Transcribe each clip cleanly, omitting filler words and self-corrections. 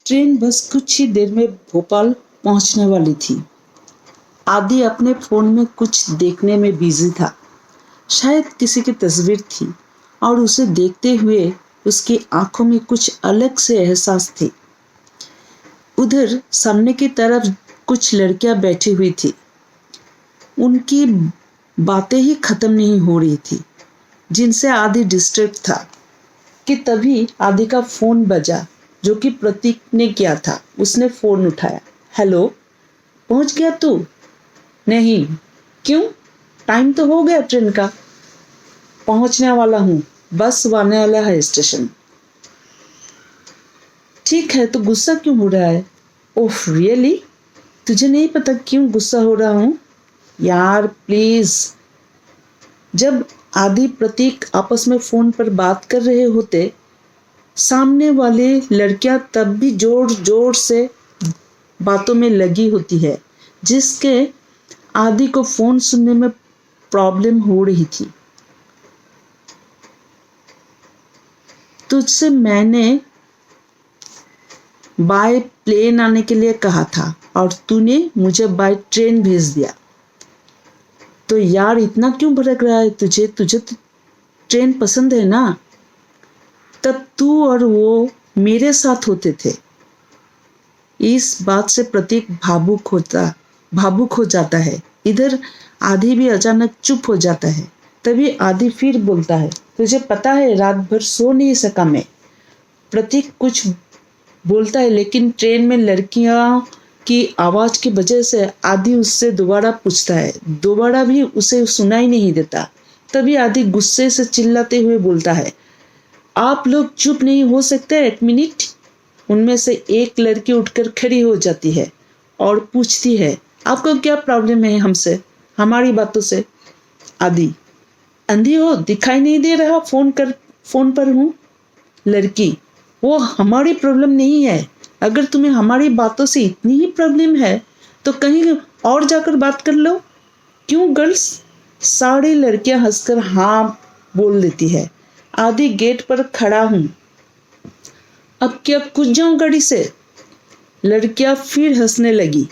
Train bus कुछ ही देर में भोपाल पहुंचने वाली थी। आदि अपने फोन में कुछ देखने में बिजी था। शायद किसी की तस्वीर थी और उसे देखते हुए उसकी आंखों में कुछ अलग से एहसास थे। उधर सामने की तरफ कुछ लड़कियां बैठी हुई थी। उनकी बातें ही खत्म नहीं हो रही थी, जिनसे आदि डिस्टर्ब था कि तभी आदि का फोन बजा, जो कि प्रतीक ने किया था। उसने फोन उठाया। हेलो, पहुंच गया तू? नहीं। क्यों? टाइम तो हो गया ट्रेन का। पहुंचने वाला हूँ, बस आने वाला है स्टेशन। ठीक है, तो गुस्सा क्यों हो रहा है? Oh really? तुझे नहीं पता क्यों गुस्सा हो रहा हूँ? यार प्लीज। जब आदि प्रतीक आपस में फोन पर बात कर रहे होते, सामने वाले लड़कियां तब भी जोर जोर से बातों में लगी होती है, जिसके आदि को फोन सुनने में प्रॉब्लम हो रही थी। तुझसे मैंने बाय प्लेन आने के लिए कहा था और तूने मुझे बाय ट्रेन भेज दिया। तो यार इतना क्यों भड़क रहा है तुझे? तुझे तो ट्रेन पसंद है ना? तब तू और वो मेरे साथ होते थे। इस बात से प्रतीक भावुक हो जाता है। इधर आदि भी अचानक चुप हो जाता है। तभी आदि फिर बोलता है, तुझे पता है रात भर सो नहीं सका मैं। प्रतीक कुछ बोलता है, लेकिन ट्रेन में लड़कियां की आवाज की वजह से आदि उससे दोबारा पूछता है। दोबारा भी उसे सुनाई नहीं देता। तभी आदि गुस्से से चिल्लाते हुए बोलता है, आप लोग चुप नहीं हो सकते एक मिनट? उनमें से एक लड़की उठकर खड़ी हो जाती है और पूछती है, आपको क्या प्रॉब्लम है हमसे, हमारी बातों से? आदि, अंधी हो, दिखाई नहीं दे रहा? फोन पर हूँ। लड़की, वो हमारी प्रॉब्लम नहीं है। अगर तुम्हें हमारी बातों से इतनी ही प्रॉब्लम है तो कहीं और जाकर बात कर लो। क्यों गर्ल्स? सारी लड़कियां हंसकर हाँ बोल देती है। आदि गेट पर खड़ा हूं, अब क्या कूद जाऊं गाड़ी से? लड़कियां फिर हंसने लगी।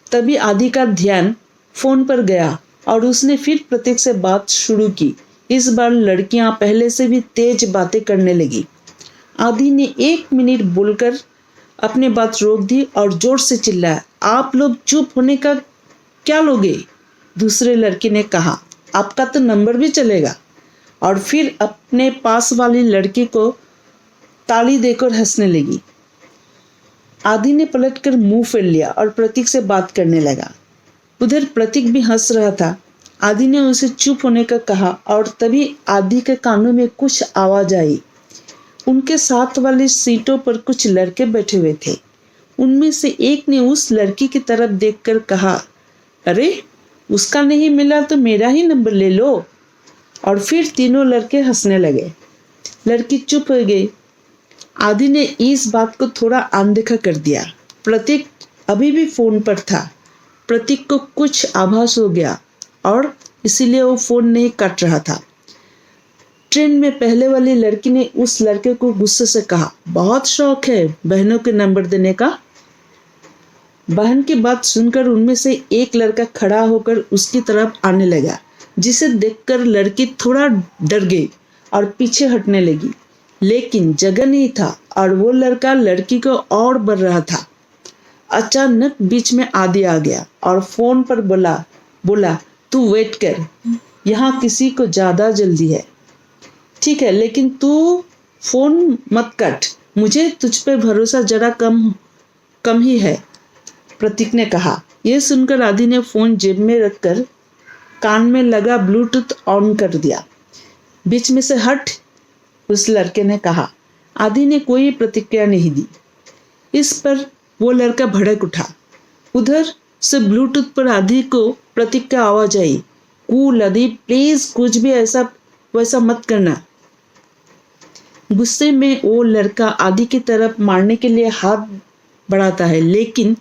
तभी आदि का ध्यान फोन पर गया और उसने फिर प्रतीक से बात शुरू की। इस बार लड़कियां पहले से भी तेज बातें करने लगी। आदि ने 1 मिनट बोलकर अपनी बात रोक दी और जोर से चिल्लाया, आप लोग चुप होने का क्या लोगे? दूसरे लड़के ने कहा, आपका तो नंबर भी चलेगा। और फिर अपने पास वाली लड़की को ताली देकर हंसने लगी। आदि ने पलटकर मुंह फेर लिया और प्रतीक से बात करने लगा। उधर प्रतीक भी हंस रहा था। आदि ने उसे चुप होने का कहा और तभी आदि के कानों में कुछ आवाज आई। उनके साथ वाली सीटों पर कुछ लड़के बैठे हुए थे। उनमें से एक ने उस लड़की की तरफ देखकर कहा, अरे उसका नहीं मिला तो मेरा ही नंबर ले लो। और फिर तीनों लड़के हंसने लगे। लड़की चुप हो गई। आदि ने इस बात को थोड़ा अनदेखा कर दिया। प्रतीक अभी भी फोन पर था। प्रतीक को कुछ आभास हो गया और इसीलिए वो फोन नहीं काट रहा था। ट्रेन में पहले वाली लड़की ने उस लड़के को गुस्से से कहा, बहुत शौक है बहनों के नंबर देने का। बहन की बात सुनकर उनमें से एक लड़का खड़ा होकर उसकी तरफ आने लगा, जिसे देखकर लड़की थोड़ा डर गई और पीछे हटने लगी। लेकिन जगह नहीं था और वो लड़का लड़की को और बढ़ रहा था। अचानक बीच में आदि आ गया और फोन पर बोला तू वेट कर, यहाँ किसी को ज्यादा जल्दी है। ठीक है, लेकिन तू फोन मत काट, मुझे तुझ पे भरोसा जरा कम ही है, प्रतीक ने कहा। यह सुनकर आदि ने फोन जेब में रखकर कान में लगा ब्लूटूथ ऑन कर दिया। बीच में से हट, उस लड़के ने कहा। आदि ने कोई प्रतिक्रिया नहीं दी। इस पर वो लड़का भड़क उठा। उधर से ब्लूटूथ पर आदि को प्रतीक का आवाज आई, कूल आदि, प्लीज कुछ भी ऐसा वैसा मत करना। गुस्से में वो लड़का आदि की तरफ मारने के लिए हाथ बढ़ाता है, लेकिन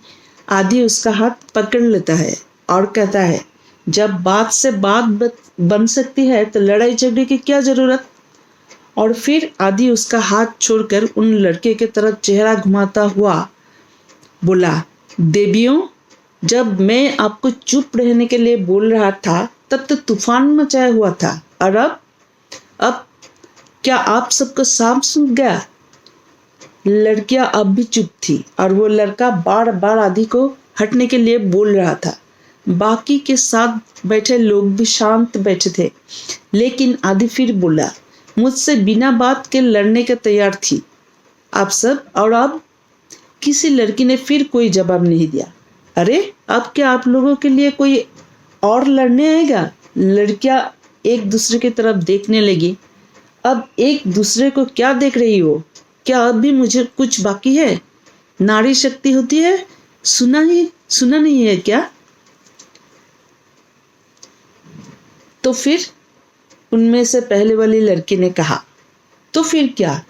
आदि उसका हाथ पकड़ लेता है और कहता है, जब बात से बात बन सकती है तो लड़ाई झगड़े की क्या जरूरत? और फिर आदि उसका हाथ छोड़कर उन लड़के की तरफ चेहरा घुमाता हुआ बोला, देवियों, जब मैं आपको चुप रहने के लिए बोल रहा था तब तो तूफान मचाया हुआ था, और अब क्या आप सबको साफ सुन गया? लड़कियां अब भी चुप थी और वो लड़का बार बार आदि को हटने के लिए बोल रहा था। बाकी के साथ बैठे लोग भी शांत बैठे थे, लेकिन आदि फिर बोला, मुझसे बिना बात के लड़ने के तैयार थी आप सब, और अब किसी लड़की ने फिर कोई जवाब नहीं दिया। अरे अब क्या आप लोगों के लिए कोई और लड़ने आएगा? लड़कियां एक दूसरे की तरफ देखने लगी। अब एक दूसरे को क्या देख रही हो? क्या अब भी मुझे कुछ बाकी है? नारी शक्ति होती है, सुना नहीं है क्या? तो फिर उनमें से पहले वाली लड़की ने कहा, तो फिर क्या?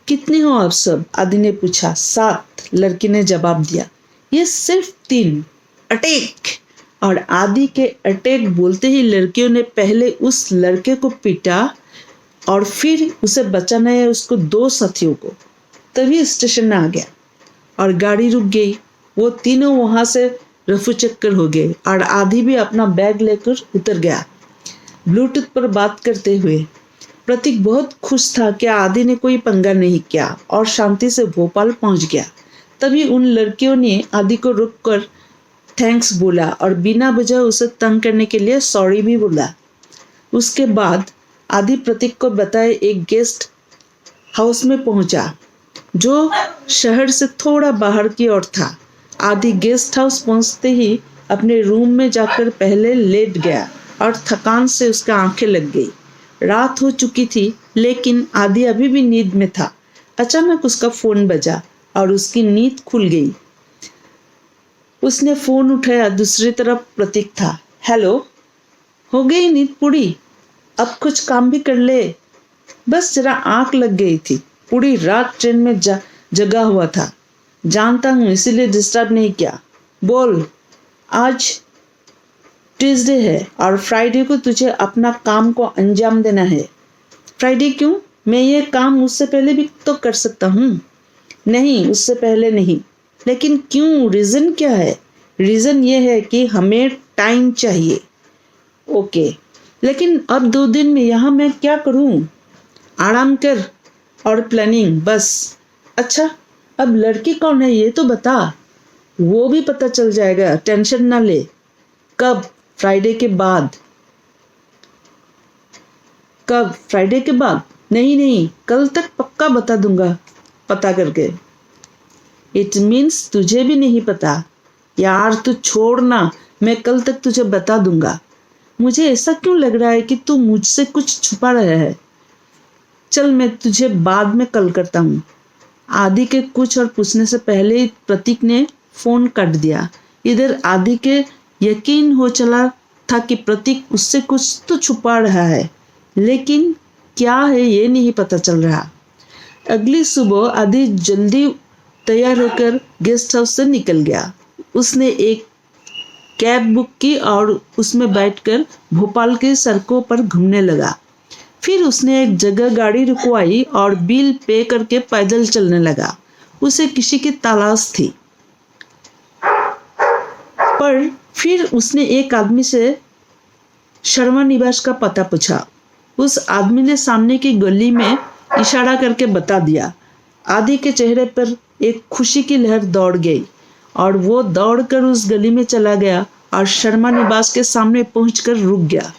कितने हो आप सब? आदि ने पूछा। 7, लड़की ने जवाब दिया। ये सिर्फ 3। अटैक! और आदि के अटैक बोलते ही लड़कियों ने पहले उस लड़के को पीटा और फिर उसे बचाना है उसको 2 साथियों को। तभी स्टेशन आ गया और गाड़ी रुक गई। वो तीनों वहां से रफू चक्कर हो गए और आदि भी अपना बैग लेकर उतर गया। ब्लूटूथ पर बात करते हुए प्रतीक बहुत खुश था कि आदि ने कोई पंगा नहीं किया और शांति से भोपाल पहुंच गया। तभी उन लड़कियों ने आदि को रुककर थैंक्स बोला और बिना वजह उसे तंग करने के लिए सॉरी भी बोला। उसके बाद आदि प्रतीक को बताए एक गेस्ट हाउस में पहुंचा जो शहर से थोड़ा बाहर की ओर था। आदि गेस्ट हाउस पहुंचते ही अपने रूम में जाकर पहले लेट गया और थकान से उसका आंखें लग गई। रात हो चुकी थी, लेकिन आदि अभी भी नींद में था। अचानक उसका फोन बजा और उसकी नींद खुल गई। उसने फोन उठाया। दूसरी तरफ प्रतीक था। हेलो, हो गई नींद पूरी? अब कुछ काम भी कर ले। बस जरा आंख लग गई थी। पूरी रात ट्रेन में जगा हुआ था। जानता हूँ, इसीलिए डिस्टर्ब नहीं किया। बोल, आज ट्यूसडे है और फ्राइडे को तुझे अपना काम को अंजाम देना है। फ्राइडे क्यों? मैं ये काम उससे पहले भी तो कर सकता हूँ। नहीं, उससे पहले नहीं। लेकिन क्यों? रीज़न क्या है? रीज़न ये है कि हमें टाइम चाहिए। ओके, लेकिन अब 2 दिन में यहाँ मैं क्या करूँ? आराम कर और प्लानिंग, बस। अच्छा, अब लड़की कौन है ये तो बता। वो भी पता चल जाएगा, टेंशन ना ले। कब? फ्राइडे के बाद। कब? फ्राइडे के बाद? नहीं, कल तक पक्का बता दूंगा पता करके। इट मीन्स तुझे भी नहीं पता? यार तू छोड़ना, मैं कल तक तुझे बता दूंगा। मुझे ऐसा क्यों लग रहा है कि तू मुझसे कुछ छुपा रहा है। चल, मैं तुझे बाद में कल करता हूँ। आदि के कुछ और पूछने से पहले ही प्रतीक ने फोन काट दिया। इधर आदि के यकीन हो चला था कि प्रतीक उससे कुछ तो छुपा रहा है, लेकिन क्या है ये नहीं पता चल रहा। अगली सुबह आदि जल्दी तैयार होकर गेस्ट हाउस से निकल गया। उसने एक कैब बुक की और उसमें बैठकर भोपाल की सड़कों पर घूमने लगा। फिर उसने एक जगह गाड़ी रुकवाई और बिल पे करके पैदल चलने लगा। उसे किसी की तलाश थी, पर फिर उसने एक आदमी से शर्मा निवास का पता पूछा। उस आदमी ने सामने की गली में इशारा करके बता दिया। आदि के चेहरे पर एक खुशी की लहर दौड़ गई और वो दौड़कर उस गली में चला गया और शर्मा निवास के सामने पहुंचकर रुक गया।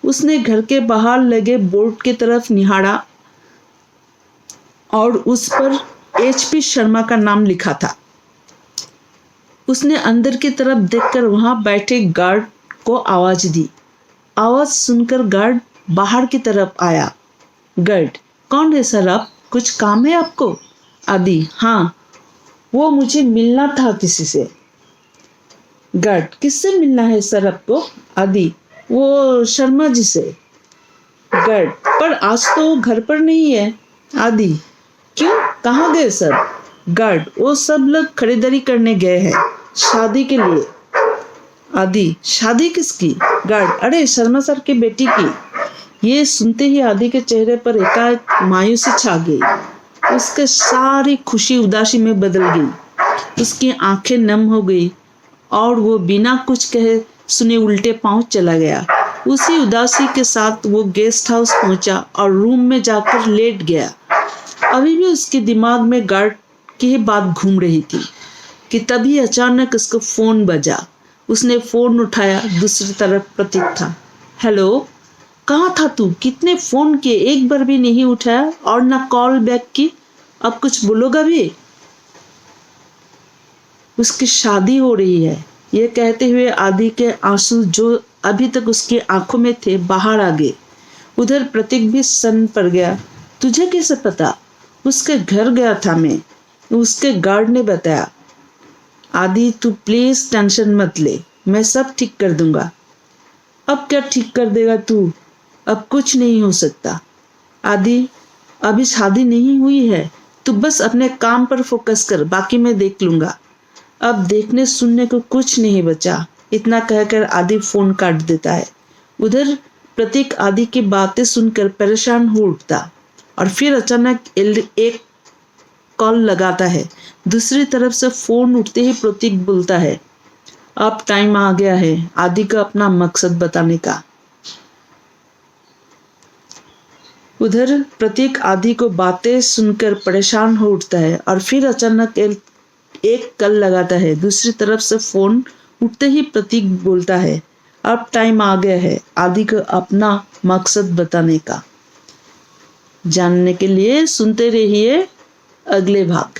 उसने घर के बाहर लगे बोर्ड की तरफ निहारा और उस पर HP शर्मा का नाम लिखा था। उसने अंदर की तरफ देखकर वहां बैठे गार्ड को आवाज दी। आवाज सुनकर गार्ड बाहर की तरफ आया। गार्ड, कौन है सर आप? कुछ काम है आपको? आदि, हाँ, वो मुझे मिलना था किसी से। गार्ड, किससे मिलना है सर आपको? आदि, वो शर्मा जी से। गार्ड, पर आज तो वो घर पर नहीं है। आदि, क्यों, कहाँ गए सर? गार्ड, वो सब लोग खरीदारी करने गए हैं शादी के लिए। आदि, शादी किसकी? गार्ड, अरे शर्मा सर की बेटी की। ये सुनते ही आदि के चेहरे पर एकाएक मायूसी छा गई। उसके सारी खुशी उदासी में बदल गई। उसकी आंखें नम हो गई और वो बिना कुछ कहे सुने उल्टे पांव चला गया। उसी उदासी के साथ वो गेस्ट हाउस पहुंचा और रूम में जाकर लेट गया। अभी भी उसके दिमाग में गार्ड की ही बात घूम रही थी कि तभी अचानक उसका फोन बजा। उसने फोन उठाया। दूसरी तरफ प्रतीक था। हेलो, कहाँ था तू? कितने फोन किए, एक बार भी नहीं उठाया और ना कॉल बैक की। अब कुछ बोलोगा भी? उसकी शादी हो रही है, ये कहते हुए आदि के आंसू जो अभी तक उसकी आंखों में थे बाहर आ गए। उधर प्रतीक भी सन्न पड़ गया। तुझे कैसे पता? उसके घर गया था मैं, उसके गार्ड ने बताया। आदि तू प्लीज टेंशन मत ले, मैं सब ठीक कर दूंगा। अब क्या ठीक कर देगा तू? अब कुछ नहीं हो सकता। आदि अभी शादी नहीं हुई है, तू बस अपने काम पर फोकस कर, बाकी मैं देख लूंगा। अब देखने सुनने को कुछ नहीं बचा। इतना कहकर आदि फोन काट देता है। उधर प्रतीक आदि की बातें सुनकर परेशान हो उठता और फिर अचानक एक कॉल लगाता है। दूसरी तरफ से फोन उठते ही प्रतीक बोलता है, अब टाइम आ गया है आदि को अपना मकसद बताने का। उधर प्रतीक आदि को बातें सुनकर परेशान हो उठता है और फिर अचानक एक कॉल लगाता है। दूसरी तरफ से फोन उठते ही प्रतीक बोलता है, अब टाइम आ गया है आदि को अपना मकसद बताने का। जानने के लिए सुनते रहिए अगले भाग।